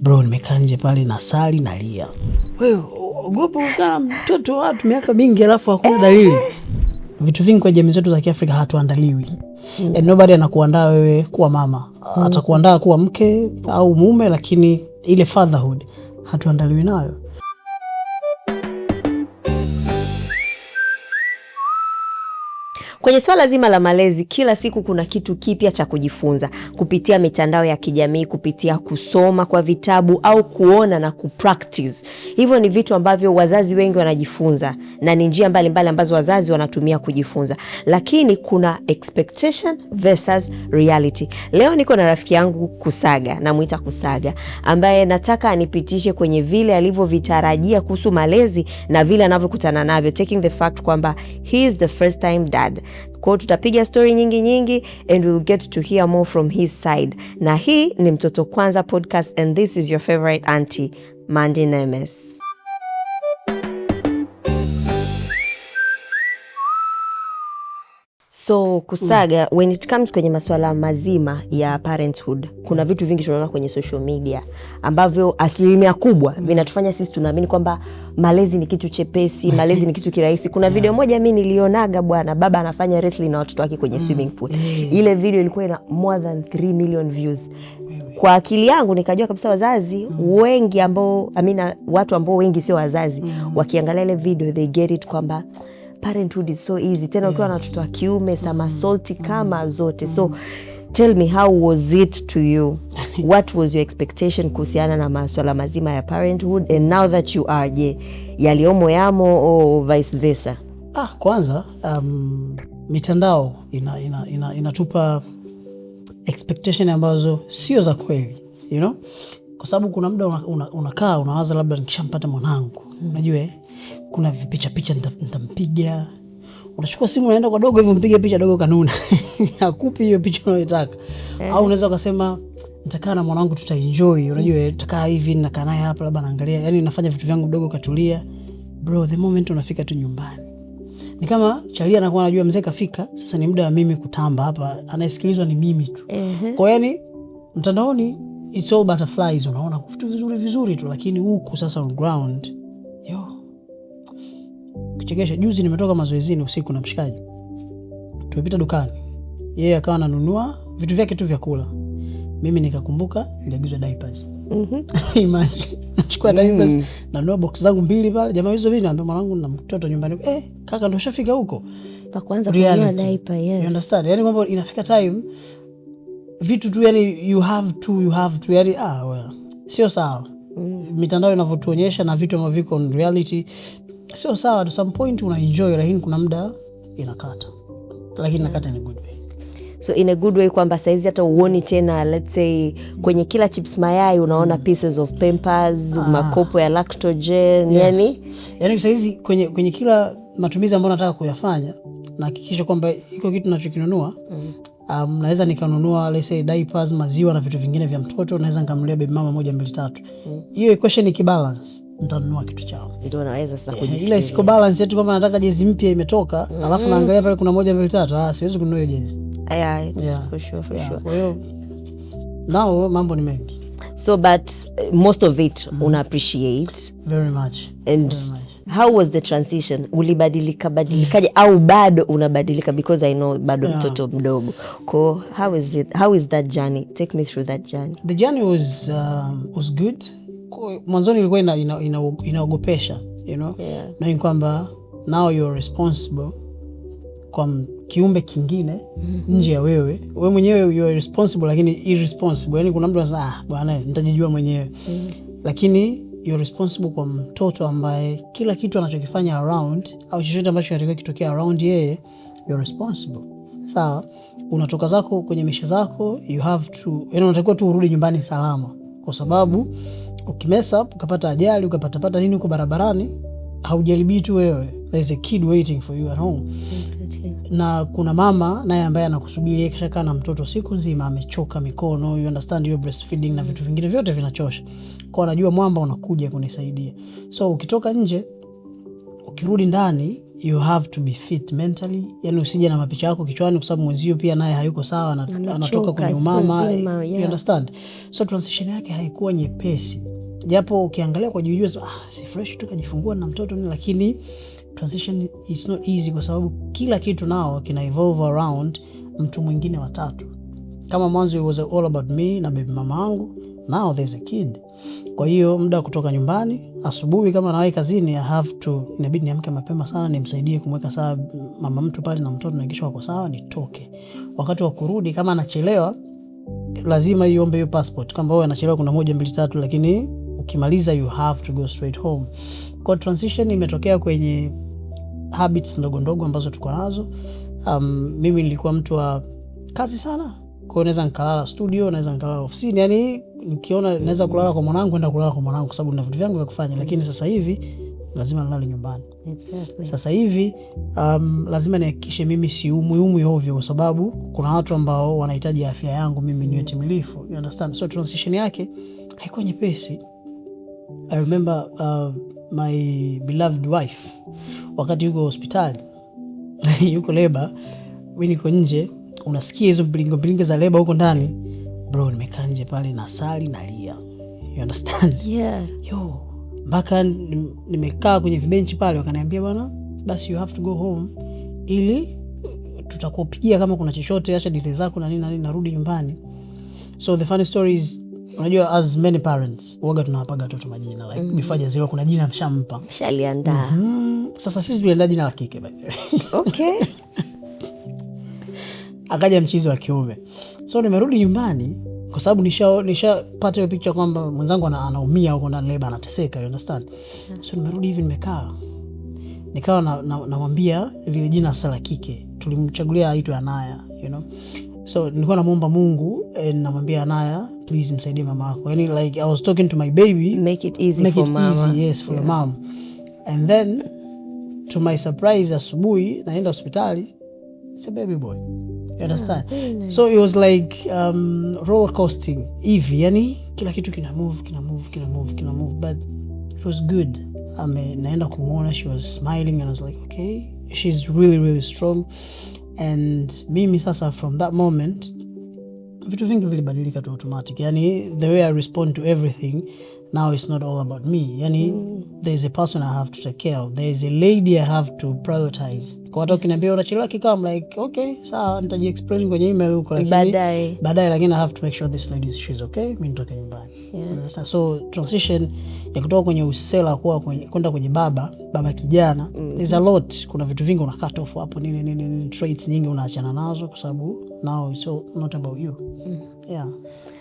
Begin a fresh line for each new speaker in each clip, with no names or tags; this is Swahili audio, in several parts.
bro nimekaa nje pale na sali nalia. Wewe ogopa kama mtoto watu miaka mingi alafu hakuna dalili. Vitu vingi kwa jamii zetu za Kiafrika hatuandaliwi. And nobody anakuandaa wewe kuwa mama. Atakuandaa kuwa mke au mume, lakini ile fatherhood hatuandaliwi nayo.
Kwenye swala zima la malezi, kila siku kuna kitu kipya cha kujifunza kupitia mitandao ya kijamii, kupitia kusoma kwa vitabu au kuona na kupractice. Hivyo ni vitu ambavyo wazazi wengi wanajifunza na ni njia mbalimbali ambazo wazazi wanatumia kujifunza. Lakini kuna expectation versus reality. Leo niko na rafiki yangu Kusaga, namuita Kusaga, ambaye nataka anipitishe kwenye vile alivyovitarajia kuhusu malezi na vile anavyokutana navyo, taking the fact kwamba he is the first time dad. Kwa tutapiga story nyingi and we'll get to hear more from his side. Na hii ni Mtoto Kwanza podcast and this is your favorite auntie, Mandy Nemes. So Kusaga, when it comes kwenye masuala mazima ya parenthood, kuna vitu vingi tunaona kwenye social media ambavyo asilimia kubwa vinatufanya sisi tunaamini kwamba malezi ni kitu chepesi, malezi ni kitu kirahisi. Kuna video moja mimi nilionaga bwana, baba anafanya wrestling na watoto wake kwenye swimming pool. Ile video ilikuwa ina more than 3 million views. Kwa akili yangu nikajua kabisa wazazi wengi ambao watu ambao wengi sio wazazi wakiangalia ile video they get it kwamba parenthood is so easy. Tena ukiwa na watoto wa kiume samasolti kama zote. So tell me, how was it to you? What was your expectation kuhusiana na masuala mazima ya parenthood, and now that you are, yaliomo yamo or vice versa?
Kwanza mitandao inatupa expectation ambazo sio za kweli, you know? Kwa sababu kuna muda unakaa unawaza labda nikishampata mwanangu, unajua kuna picha nitampiga. Unachukua simu unaenda kwa dogo hivyo mpige picha, dogo kanuna hakupi hiyo picha unayotaka. Au unaweza ukasema nitakaa na mwanangu tutaenjoy, unajua tutakaa hivi nakaa naye hapa labda naangalia, yani nafanya vitu vyangu dogo katulia. Bro, the moment unafika tu nyumbani ni kama chalia anakuwa anajua mzee kafika, sasa ni muda wa mimi kutamba hapa, anasikilizwa ni mimi tu. Kwa yani mtandaoni it's all butterflies, unaona vitu vizuri tu, lakini huku sasa on ground kuchekesha. Juzi nimetoka mazoezini usiku na mshikaji, tumepita dukani, yeye akawa ananunua vitu vyake tu vya kula, mimi nikakumbuka niliagizwa diapers. Imagine nachukua diapers nanunua box zangu 2 pale, jamaa hizo vipi, naambia mwanangu na mtoto nyumbani, kaka ndo ushafika huko
pa kwanza kununua diaper. Yes,
you understand, yani kwamba inafika time vitu tu, yani you have to yani sio sawa. Mitandao inavyotuonyesha na vitu ambavyo viko in reality sio sawa. To some point una enjoy, lakini kuna muda inakata, lakini inakata in a good way.
So in a good way kwamba saizi hata uoni tena, let's say kwenye kila chips mayai unaona pieces of Pampers, makopo ya Lactogen. Yes.
Yani saizi kwenye kila matumizi ambayo nataka kuyafanya na hakikisha kwamba iko kitu ninachokinunua. Naweza nikanunua let's say diapers, maziwa na vitu vingine vya mtoto, naweza nikamnunulia baby mama 1 2 3. Hiyo equation ikibalance nitanunua kitu chao.
Ndio naweza sasa kujifikiria.
Ile siko balance yetu kama nataka jezi mpya imetoka, alafu naangalia pale kuna 1 2 3, siwezi kununua hiyo jezi.
For sure.
Kwa hiyo now mambo ni mengi.
So but most of it una appreciate
very much.
And how was the transition? Ulibadilikaje au bado unabadilika? Because I know bado mtoto mdogo. How is that journey? Take me through that journey.
The journey was good. Mwanzoni ilikuwa inaogopesha, you know? Knowing kwamba now you're responsible kwa kiumbe kingine nje ya wewe mwenyewe, you're responsible lakini irresponsible. Yani kuna mtu anasema bwana nitajijua mwenyewe. Lakini you're responsible kwa mtoto ambaye kila kitu anachokifanya around au chochote ambacho kinatokea kitokea around yeye, you're responsible. Sawa, unatoka zako kwenye maisha zako, you have to, yani unatakiwa tu urudi nyumbani salama, kwa sababu ukimess up ukapata ajali ukapata nini uko barabarani, haujaribii tu wewe, there's a kid waiting for you at home. Na kuna mama naye ambaye anakusubiri, yeye kisha kana mtoto siku nzima amechoka mikono, you understand, your breastfeeding na vitu vingine vyote vinachosha. Kwa anajua mwamba unakuja kunisaidia. So ukitoka nje ukirudi ndani you have to be fit mentally, yani usije na mapicha yako kichwani kwa sababu mwenzio pia naye hayuko sawa, anatoka kwenye umama, you understand. So transition yake haikuwa nyepesi, japo ukiangalia kwa juu si fresh tu kajifungua na mtoto ni, lakini transition is not easy kwa sababu kila kitu nao kina evolve around mtu mwingine wa tatu. Kama mwanzo it was all about me na baby mama yangu, now there's a kid. Kwa hiyo muda kutoka nyumbani asubuhi kama nawahi kazini, inabidi niamke mapema sana nimsaidie kumweka sawa mama mtu pale na mtoto na kisha wako sawa nitoke. Wakati wa kurudi kama anachelewa lazima iombe hiyo passport kama wewe anachelewa kuna 1 2 3, lakini ukimaliza you have to go straight home. Kwa transition imetokea kwenye habits ndogo ndogo ambazo tuko nazo. Mimi nilikuwa mtu wa kazi sana. Kwa naweza nikalala studio, naweza nikalala ofisini, yani nikiona naweza kulala kwa mwanangu kwenda kulala kwa mwanangu kwa sababu nina vitu vyangu vya kufanya, lakini sasa hivi lazima nilale nyumbani. Exactly. Sasa hivi lazima nihakikishe mimi siumwi ovyo kwa sababu kuna watu ambao wanahitaji afya yangu mimi niwe timilifu. You understand? So transition yake haikuwa nyepesi. I remember my beloved wife wakati yuko hospitali yuko labor, mimi niko nje, unasikia hizo mbilingo za labor huko ndani, bro nimekaa nje pale na sali nalia. You understand?
Yeah.
Yo, mpaka nimekaa kwenye vibenchi pale wakaniambia bwana basi you have to go home ili tutakupigia kama kuna chochote, acha details zako na nini narudi nyumbani. So the funny story is, unajua as many parents waga tunawapaga watoto majina like before jazaliwa kuna jina mshampa
mshaliandaa.
Sasa sisi tuliandaa jina la kike by the way.
Okay.
Akaja mchizi wa kiume. So nimerudi nyumbani kwa sababu nishapata hiyo picture kwamba mwenzangu anaumia huko ndani labor anateseka, you understand. So nimerudi hivi nikawa namwambia lile jina sasa la kike tulimchagulia aitwe Anaya, you know. So nilikuwa namuomba Mungu namwambia Anaya please msaidie mama yako, yani like I was talking to my baby,
make it easy for mama.
Yes, for your mom. And then to my surprise asubuhi naenda hospitali, it's a baby boy. You understand? Nice. So it was like roller coasting hivi, yani kila kitu kina move but it was good. Naenda kumuona, she was smiling and I was like okay, she's really really strong. And mimi sasa from that moment vitu vingi vilibadilika tu automatic, yani the way I respond to everything now it's not all about me, yani there's a person I have to take care of, there is a lady I have to prioritize. Kwa watu kiniambia unachelewa kikao, I'm like okay sawa nitaji explain kwenye email huko, lakini baadaye lakini I have to make sure this lady she's okay, mimi nitoke nyumbani. Yes. So transition ya kutoka kwenye usela kwenda kwenye baba kijana, there's a lot, kuna vitu vingi una cut off hapo nini traits nyingi unaachana nazo kwa sababu now it's all not about you. Yeah.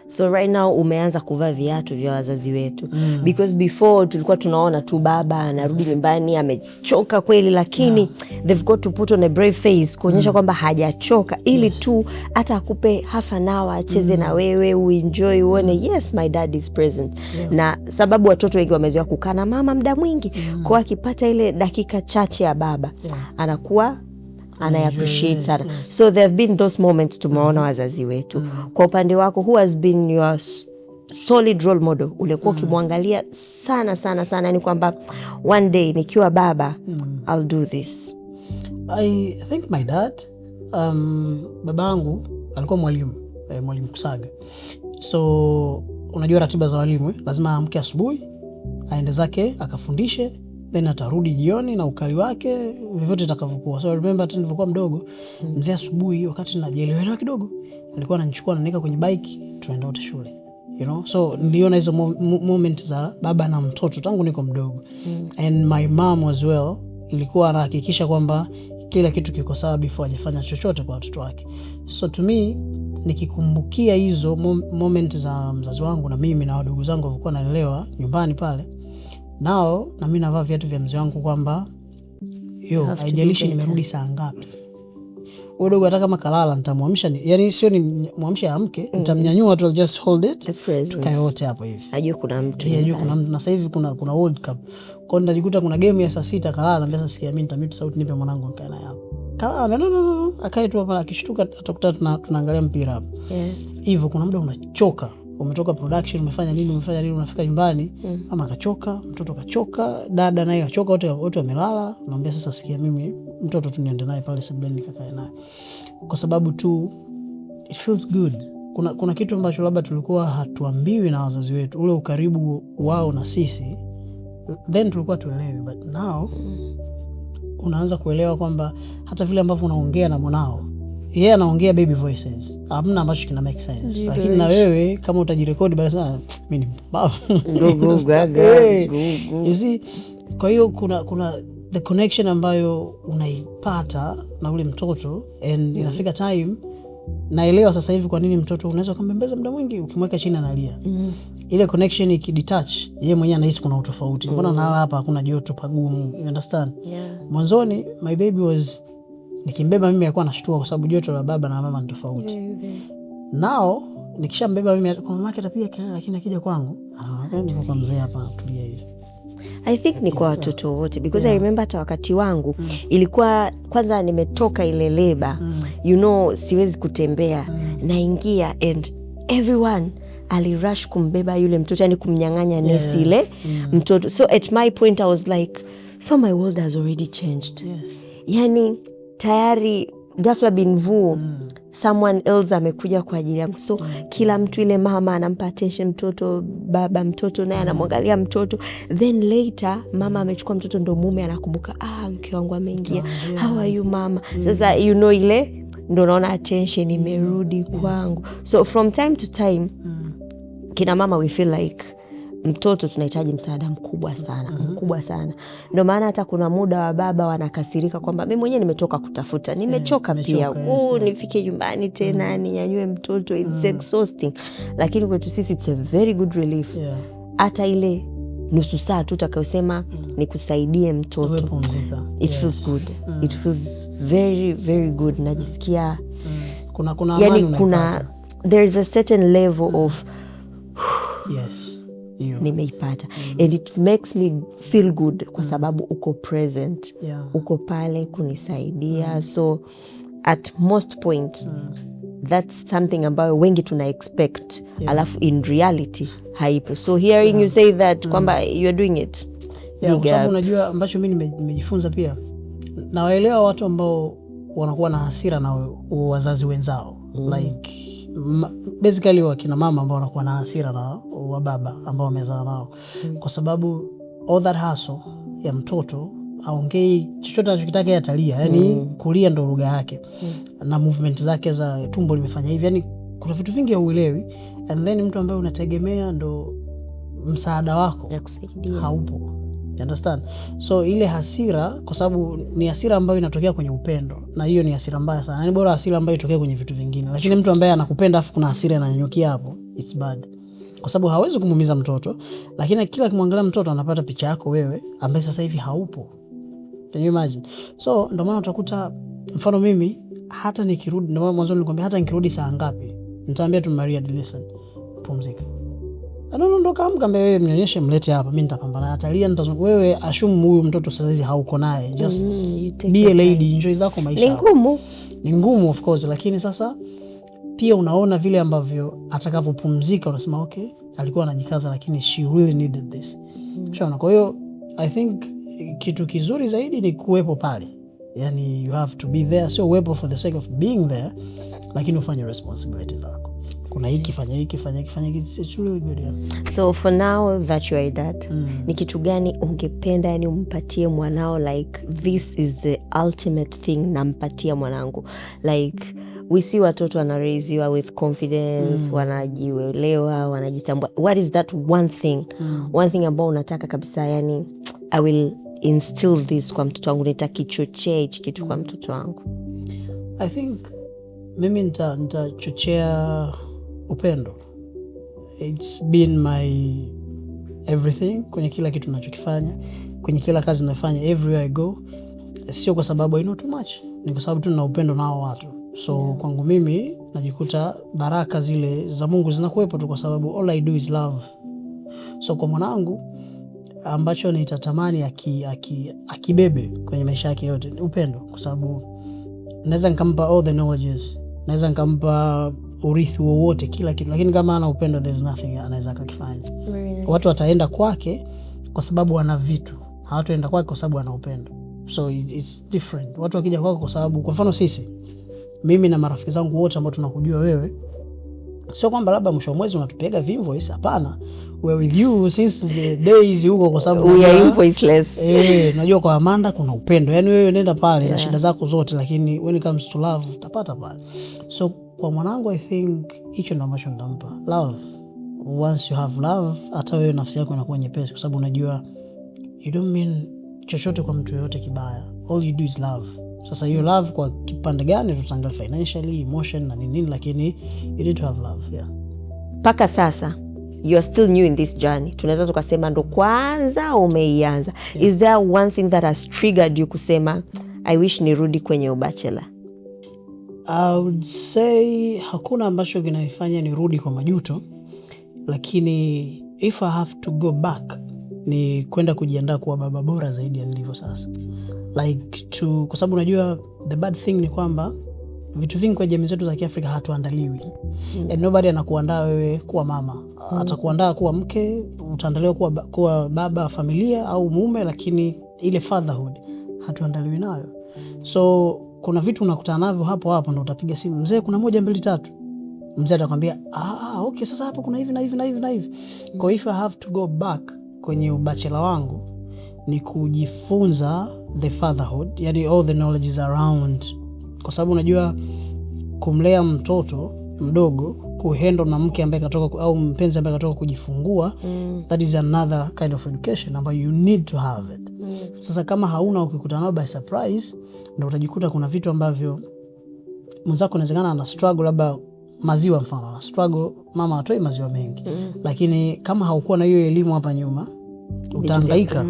So right now umeanza kuvaa viatu vya wazazi wetu. Because before tulikuwa tunaona tu baba anarudi nyumbani amechoka kweli, lakini they've got to put on a brave face kuonyesha kwamba hajachoka, ili tu hata akupe half an hour acheze na wewe uenjoy, uone yes my dad is present. Na sababu watoto wengi wamezoea kukaa na mama muda mwingi, kwa akipata ile dakika chache ya baba anakuwa appreciate sana. So there have been those moments tumeona wazazi wetu. Kwa upande wako, who has been your solid role model ulikuwa ukimwangalia sana ni kwamba one day nikiwa baba I'll do this?
I think my dad. Babangu alikuwa mwalimu Kusaga. So unajua ratiba za walimu, lazima amke asubuhi aende zake akafundishe, then atarudi jioni na ukali wake vyovyote itakavyokuwa. So I remember hata nilipokuwa mdogo, mzee asubuhi wakati najielewa kidogo alikuwa ananichukua ananiweka kwenye bike tunaenda wote shule, you know. So niliona hizo moment za baba na mtoto tangu niko mdogo. And my mom as well ilikuwa anahakikisha kwamba kila kitu kiko sawa before hajafanya chochote kwa watoto wake. So to me nikikumbukia hizo moment za mzazi wangu na mimi na wadogo zangu walikuwa naelewa nyumbani pale, nao na mimi navaa viatu vya mzee wangu kwamba haijalishi nimerudi saa ngapi. Udogo hata kama kalala nitamwamsha, yani sio ni muamsha amke, nitamnyanyua tu, just hold it tukae wote hapo hivi.
Ajue kuna mtu.
Na sasa hivi kuna World Cup. Kwa ndio najikuta kuna game ya saa 6 kalala, na sasa sikia mimi nitamute sauti nipe mwanangu akae naye hapo. Kalala no akae tu hapa, akishtuka atakuta tunaangalia mpira hapo. Yes. Hivyo kuna muda unachoka. umetoka production, umefanya nini, unafika nyumbani, mama akachoka, mtoto kachoka, dada naye kachoka, wote wamelala, naambia sasa sikia, mimi mtoto tu niende naye pale sebuleni nikakae naye. Kwa sababu tu it feels good. Kuna kitu ambacho labda tulikuwa hatuambiwi na wazazi wetu, ule ukaribu wao na sisi, then tulikuwa tuelewi, but now unaanza kuelewa kwamba hata vile ambavyo unaongea na mwanao, yeye anaongea baby voices, hamna ambacho kina make sense, lakini na wewe kama utajirekodi basi sana mimi ni you see. Kwa hiyo kuna the connection ambayo unaipata na ule mtoto, and inafika time naelewa sasa hivi kwa nini mtoto unaweza kumbembeza muda mwingi ukimweka chini analia. Ile connection ikidetach, yeye mwenyewe anahisi kuna utofauti. Mbona nalala hapa hakuna joto pagumu, you understand? Mwanzoni my baby was, nikimbeba mimi alikuwa anashtua kwa sababu joto la baba na mama ni tofauti. Now nikishambeba mimi kwa mama yake atapiga kelele, lakini akija kwangu anaona kwa mzee hapa tulia hivi.
I think ni kwa watoto wote because I remember hata wakati wangu ilikuwa kwanza nimetoka ile labor, you know, siwezi kutembea, naingia and everyone alirush kumbeba yule mtoto, yani kumnyang'anya nesi ile mtoto. So at my point I was like, so my world has already changed. Yani tayari ghafla bin vu someone else amekuja kwa ajili yangu. So kila mtu, ile mama anampa attention mtoto, baba mtoto naye anamwangalia mtoto, then later mama amechukua mtoto, ndo mume anakumbuka, mke wangu ameingia, how are you mama? Sasa you know, ile ndo naona attention imerudi kwangu. So from time to time kina mama we feel like mtoto tunahitaji msaada mkubwa sana. Ndio maana hata kuna muda wa baba wanakasirika kwamba mimi mwenyewe nimetoka kutafuta, nimechoka pia, nifike nyumbani tena ninyanyue mtoto, it's exhausting. Lakini kwetu sisi it's a very good relief. Hata ile nusu saa tu utakayosema nikusaidie mtoto, it feels good. It feels very very good. Najisikia kuna there is a certain level of nimeipata, and it makes me feel good kwa sababu uko present, uko pale kunisaidia. So at most point that's something ambayo wengi tuna expect, alafu in reality haipo. So hearing you say that kwamba you are doing it,
kwa sababu unajua ambacho mimi nimejifunza pia, na waelewa watu ambao wanakuwa na hasira na wazazi wenzao, like basically wakina mama ambao wanakuwa na hasira na wababa ambao wamezaa nao, kwa sababu all that hustle ya mtoto, aongei chochote anachokitaka yeye atalia, yani kulia ndo lugha yake, na movement zake za tumbo limefanya hivi, yani kuna vitu vingi hauelewi, and then mtu ambaye unategemea ndo msaada wako haupo, you understand? So ile hasira, kwa sababu ni hasira ambayo inatokea kwenye upendo, na hiyo ni hasira mbaya sana. Ni bora hasira ambayo itokee kwenye vitu vingine, lakini mtu ambaye anakupenda afu kuna hasira inanyanyukia hapo, it's bad. Kwa sababu hawezi kumuumiza mtoto, lakini kila kimwangalia mtoto anapata picha yako wewe ambaye sasa hivi haupo. Can you imagine? So ndio maana utakuta, mfano mimi hata nikirudi, ndio mwanzo nilikwambia hata nikirudi saa ngapi nitaambia tu Maria, listen, pumzika. Anaondoka amkambe, wewe mnyonyeshe, mlete hapa, mimi nitapambana. Atalia, wewe assume huyu mtoto sasa hizi hauko naye, just be a lady, enjoy zako maisha. Ni ngumu of course, lakini sasa pia unaona vile ambavyo atakavopumzika, unasema okay, alikuwa anajikaza lakini she really needed this. Kwa hiyo I think kitu kizuri zaidi ni kuwepo pale, yani you have to be there, sio uwepo for the sake of being there, lakini ufanye responsibility zako. Kuna hiki, fanya hiki, it's really good,
So for now that you are dad, ni kitu gani ungependa yani umpatie mwanao, like this is the ultimate thing nampatia mwanangu? Like we see watoto wanaraiziwa with confidence, wanajielewa, wanajitambua. What is that one thing ambao unataka kabisa, yani I will instill this kwa mtoto wangu, nitakichochea hichi kitu kwa mtoto wangu?
I think mimi nitachochea upendo. It's been my everything kwenye kila kitu ninachokifanya, kwenye kila kazi ninafanya, everywhere I go. Sio kwa sababu I know too much, ni kwa sababu tu nina upendo nao watu. So kwangu mimi najikuta baraka zile za Mungu zinakuwepo tu kwa sababu all I do is love. So kwa mwanangu ambacho nitatamani akibebe kwenye maisha yake yote ni upendo, kwa sababu naweza nikampa all the knowledges, naweza nikampa urithi wowote, kila kitu, lakini kama ana upendo there's nothing anaweza akakifanya. Nice. Watu wataenda kwake kwa sababu ana vitu, hawataenda kwake kwa sababu ana upendo. So it's different. Watu wakija kwako kwa sababu, kwa mfano sisi, mimi na marafiki zangu wote ambao tunakujua wewe, sio kwamba labda mwisho wa mwezi unatupega invoice, hapana. We're with you since the days huko kwa sababu
we are invoiceless.
Unajua kwa Amanda kuna upendo. Yaani wewe nenda pale na shida zako zote, lakini when it comes to love utapata pale. So kwa mwanangu I think hicho ndo ambacho ndampa. Love. Once you have love, hata wewe nafsi yako inakuwa nyepesi kwa sababu unajua you don't mean chochote kwa mtu yote kibaya. All you do is love. Sasa hiyo love kwa kipande gani tutaangalia financially, emotion na nini, lakini you need to have love. Yeah.
Paka sasa you are still new in this journey. Tunaweza tukasema ndo kwanza umeianza. Yeah. Is there one thing that has triggered you kusema I wish nirudi kwenye ubachelor?
I would say hakuna ambacho kinanifanya nirudi kwa majuto, lakini if I have to go back ni kwenda kujiandaa kuwa baba bora zaidi ya nilivyo sasa. Like kwa sababu unajua the bad thing ni kwamba vitu vingi kwa jamii zetu za Kiafrika hatuandaliwi. And nobody anakuandaa wewe kuwa mama. Atakuandaa kuwa mke, utaandaliwa kuwa baba familia au mume, lakini ile fatherhood hatuandaliwi nayo. So kuna vitu unakutana navyo hapo ndo utapiga simu, mzee kuna 1 2 3. Mzee atakwambia okay, sasa hapo kuna hivi na hivi na hivi na hivi. Kwa if I have to go back kwenye ubachela wangu ni kujifunza the fatherhood, yani all the knowledge around, kwa sababu unajua kumlea mtoto mdogo, kuhandle na mke ambaye katoka au mpenzi ambaye katoka kujifungua, that is another kind of education ambayo you need to have it. Sasa kama hauna, ukikutana nao by surprise, ndio utajikuta kuna vitu ambavyo mwenzako inawezekana ana struggle, labda maziwa mfano, ana struggle mama atoi maziwa mengi, lakini kama haukuwa na hiyo elimu hapa nyuma utahangaika.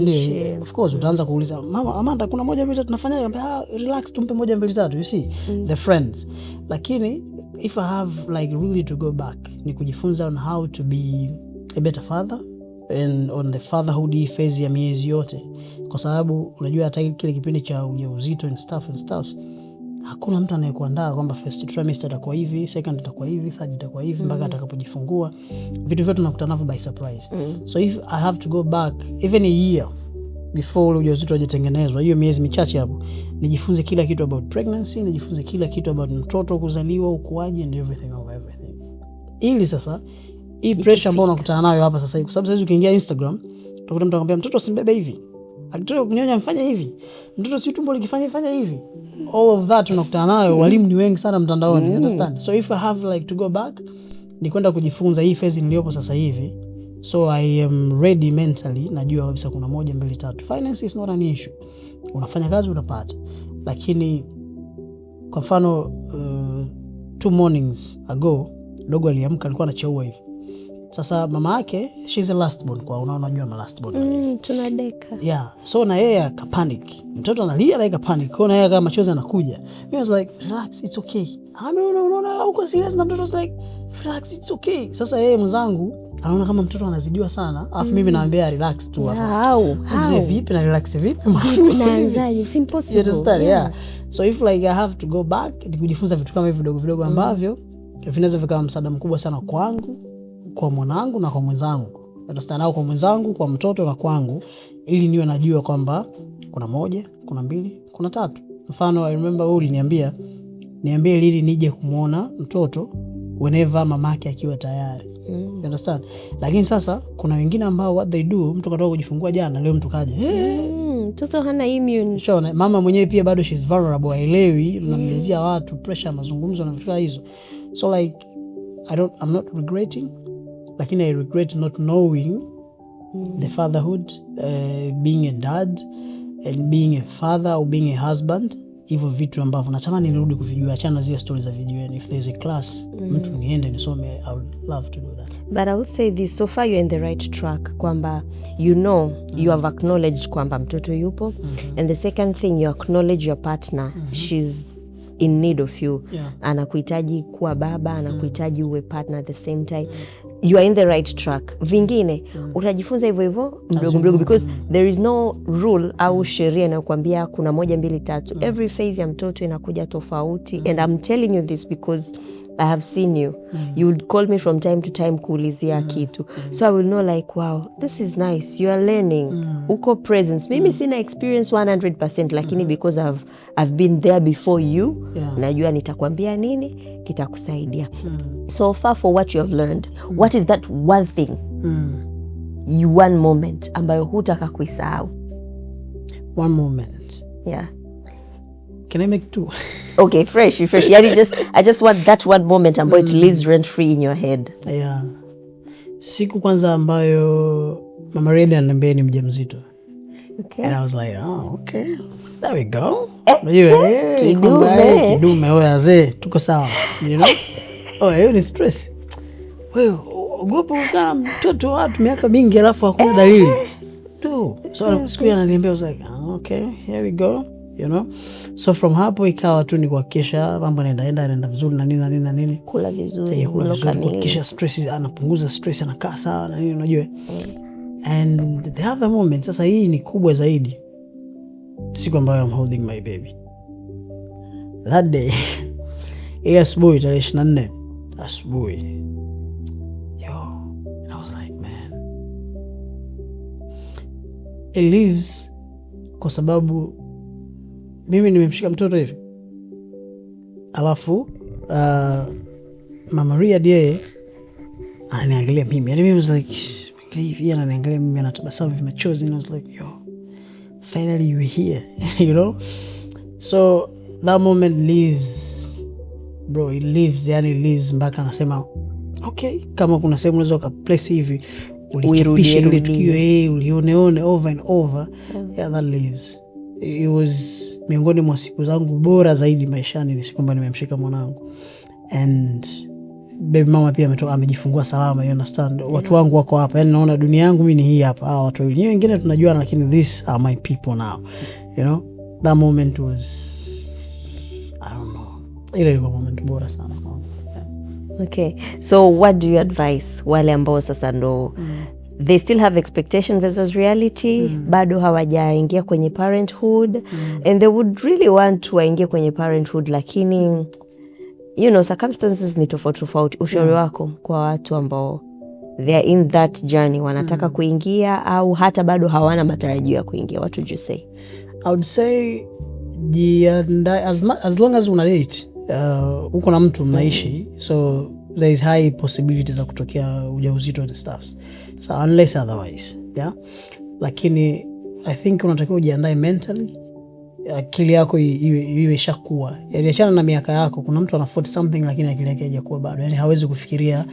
Ndio, of course utaanza kuuliza mama, Amanda kuna 1 2 3 tunafanyaje? Relax, tumpe 1 2 3, you see the friends. Lakini if I have like really to go back ni kujifunza on how to be a better father and on the fatherhood phase ya miezi yote, kwa sababu unajua hata kile kipindi cha ujauzito and stuff hakuna mtu anayekuandaa kwamba first trimester itakuwa hivi, second itakuwa hivi, third itakuwa hivi, mpaka atakapojifungua. Vitu vyote tunakutana navyo by surprise. So if I have to go back even a year before ujauzito hajatengenezwa, hiyo miezi michache hapo, nijifunze kila kitu about pregnancy, nijifunze kila kitu about mtoto kuzaliwa, ukuaji and everything. Ili sasa hii pressure ambayo unakutana nayo hapa sasa hivi, kwa sababu sasa ukiingia Instagram utakuta mtu anakuambia mtoto usimbebe hivi, akitoa kunyonya mfanye hivi, mtoto si tumbo likifanya hivi. All of that unakutana nayo, walimu ni wengi sana mtandaoni, you understand? So if I have like to go back ni kwenda kujifunza hii phase niliyopo sasa hivi, so I am ready mentally, najua kabisa kuna 1 2 3. Finance is not an issue, unafanya kazi unapata. Lakini kwa mfano 2 mornings ago dogo aliamka alikuwa anacheua hivi. Sasa mama yake, she's a last born, kwa unajua ma last born.
Tunadeka.
Yeah, so na yeye akapanic. Mtoto analia like panic. Kwa na yeye kama machozi anakuja. Me was like, relax, it's okay. Unaona uko serious na mtoto was like, relax, it's okay. Sasa yeye mzangu anaona kama mtoto anazidiwa sana. Alafu mimi naambia relax tu hapo. Mzee vipi na relax vipi?
Naanzaje? It's impossible.
You understand? Yeah. So if like I have to go back, nikujifunza vitu kama hivi vidogo vidogo ambavyo vinaweza vikawa msaada mkubwa sana kwangu, kwa mwanangu na kwa mwenzangu. Understand? Au kwa mwenzangu, kwa mtoto na kwangu, ili niwe najua kwamba kuna 1, kuna 2, kuna 3. Mfano I remember wewe uliniambia lili nije kumuona mtoto whenever mamake akiwa tayari. You understand? Lakini sasa kuna wengine ambao what they do, mtu katoka kujifungua jana, leo mtu kaja.
Mtoto hana immune.
Shona, mama mwenyewe pia bado she's vulnerable, haelewi, unamlezea watu pressure, mazungumzo na vitu kama hizo. So like I'm not regretting, lakini I regret not knowing the fatherhood, being a dad and being a father or being a husband. Hivyo vitu ambavyo natamani nirudi kuvijua, achana zile stories za video. If there's a class mtu niende nisome, I would love to do that.
But I will say this, so far you're in the right track, kwamba you have acknowledged kwamba mtoto yupo, and the second thing, you acknowledge your partner, she's in need of you. Anakuhitaji kuwa baba, anakuhitaji uwe partner at the same time. you are in the right track. Vingine utajifunza hivyo hivyo mdogo mdogo, because there is no rule au sheria inayokuambia kuna 1 2 3. Every phase ya mtoto inakuja tofauti, and I'm telling you this because I have seen you. You would call me from time to time kuulizia kitu, so I will know like, wow, this is nice, you are learning. Uko presence. Mimi sina experience 100%, lakini because I've been there before you, najua nitakwambia nini kitakusaidia. So far for what you have learned, what is that one thing, one moment ambayo hutaka kuisahau?
One moment.
Yeah.
Can I make 2?
Okay, fresh. Yani I just want that one moment ambayo it lives rent free in your head.
Yeah. Siku kwanza ambayo Mama Reda ananiambia ni mjamzito.
Okay.
And I was like, oh, okay. There we go. Kidume. Oya zee, tuko sawa. You know? Hiyo ni stress. Wewe, ogopa kukaa mtoto watu miaka mingi alafu hakuna dalili. No. So siku ananiambia, I was like, okay, here we go. You know? So from hapo ikawa tu ni kuhakikisha mambo yanaenda vizuri na nini.
Kula vizuri,
kuhakikisha stress, anapunguza stress, anakaa sawa na nini, unajua. And the other moment, sasa hii ni kubwa zaidi. Siku ambayo I'm holding my baby. That day, ile asubuhi tarehe 24 asubuhi. And I was like, man. It lives kwa sababu mimi nimemshika mtoto hivi. Alafu Mama Ria die ananiangalia mimi. Yani mimi was like, hivi ananiangalia mimi, anatabasamu vimachozi, and I was like, yo, finally you're here. You know? So that moment lives, bro, it lives, yani it lives mpaka anasema, okay, kama kuna sehemu unaweza ukaplace hivi, ulichapisha ile tukio, ulioneone over and over. Yeah, that lives. It was miongoni mwa siku zangu bora zaidi maishani, ni siku ambayo nimemshika mwanangu. And baby mama pia amejifungua salama, you understand. Watu wangu wako hapa, yani naona dunia yangu mimi ni hii hapa. Watu wengine tunajua, lakini these are my people now. You know, that moment was, I don't know, ile ilikuwa moment bora sana.
Okay, so what do you advise wale ambao sasa ndo they still have expectation versus reality, bado hawajaingia kwenye parenthood, and they would really want to waingie kwenye parenthood, lakini you know circumstances ni tofauti. Ushauri wako kwa watu ambao they are in that journey, wanataka kuingia au hata bado hawana matarajio ya kuingia, what would you say?
I would say as long as una date, uko na mtu mnaishi, so there is high possibility za kutokea ujauzito and stuff. So unless otherwise, yeah. Lakini I think unatakiwa ujiandae mentally, akili yako iwe ishakuwa. Yani achana na miaka yako. Kuna mtu ana 40 something lakini akili yake haijakuwa bado. Yani hawezi kufikiria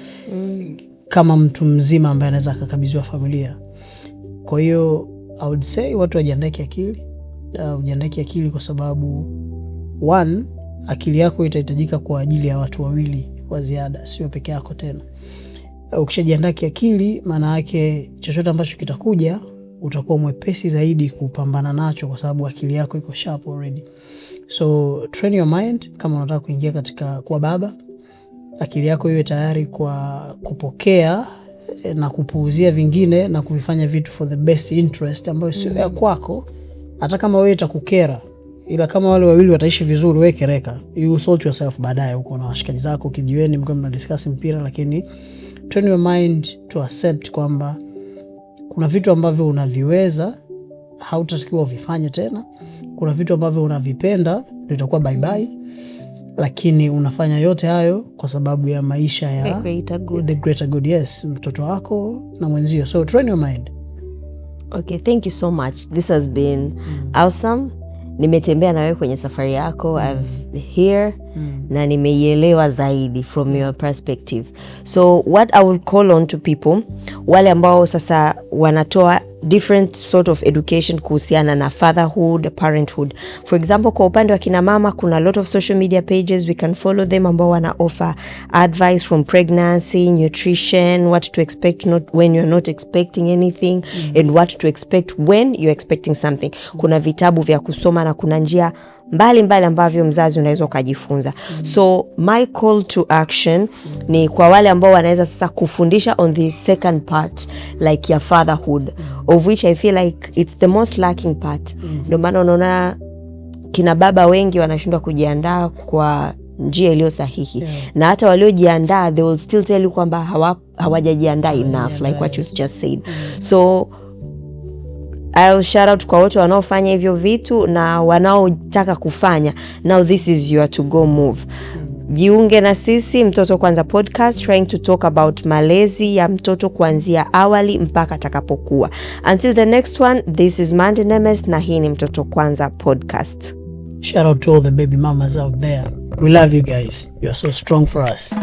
kama mtu mzima ambaye anaweza kukabidhiwa familia. Kwa hiyo I would say watu wajiandae kiakili. Ujiandae kiakili kwa sababu one, akili yako itahitajika kwa ajili ya watu wawili wa ziada, sio peke yako tena. Ukishajiandaa kiakili, maana yake chochote ambacho kitakuja utakuwa mwepesi zaidi kupambana nacho kwa sababu akili yako iko sharp already. So train your mind kama unataka kuingia katika kuwa baba. Akili yako iwe tayari kwa kupokea na kupuuzia vingine na kuvifanya vitu for the best interest ambayo sio ya kwako. Hata kama wewe itakukera, ila kama wale wawili wataishi vizuri, wewe kereka. You sort yourself baadaye uko na washikaji zako kijiweni, mko mnadiscuss mpira, lakini train your mind to accept kwamba kuna vitu ambavyo unaviweza hautatakiwa uvifanye tena. Kuna vitu ambavyo unavipenda ndio itakuwa bye bye, lakini unafanya yote hayo kwa sababu ya maisha ya the greater good. Yes, mtoto wako na mwenzio. So train your mind.
Okay, thank you so much. This has been awesome. Nimetembea na wewe kwenye safari yako. I've here na nimeielewa zaidi from your perspective. So what I will call on to people, wale ambao sasa wanatoa different sort of education kuhusiana na fatherhood, parenthood. For example, kwa upande wa kina mama kuna a lot of social media pages, we can follow them ambao wana offer advice from pregnancy, nutrition, what to expect not when you're not expecting anything, and what to expect when you're expecting something. Kuna vitabu vya kusoma na kuna njia mbalimbali ambavyo mzazi unaweza ukajifunza. So my call to action ni kwa wale ambao wanaweza sasa kufundisha on the second part like ya fatherhood, of which I feel like it's the most lacking part. Ndio maana unaona kina baba wengi wanashindwa kujiandaa kwa njia iliyo sahihi. Na hata waliojiandaa they will still tell you kwamba hawajajiandaa enough, like what you've just said. So I'll shout out kwa wote wanaofanya hivyo vitu na wanaotaka kufanya. Now this is your to go move. Jiunge na sisi Mtoto Kwanza podcast, trying to talk about malezi ya mtoto kuanzia awali mpaka atakapokuwa. Until the next one, this is Mandy Nemes na hii ni Mtoto Kwanza podcast.
Shout out to all the baby mamas out there. We love you guys. You are so strong for us.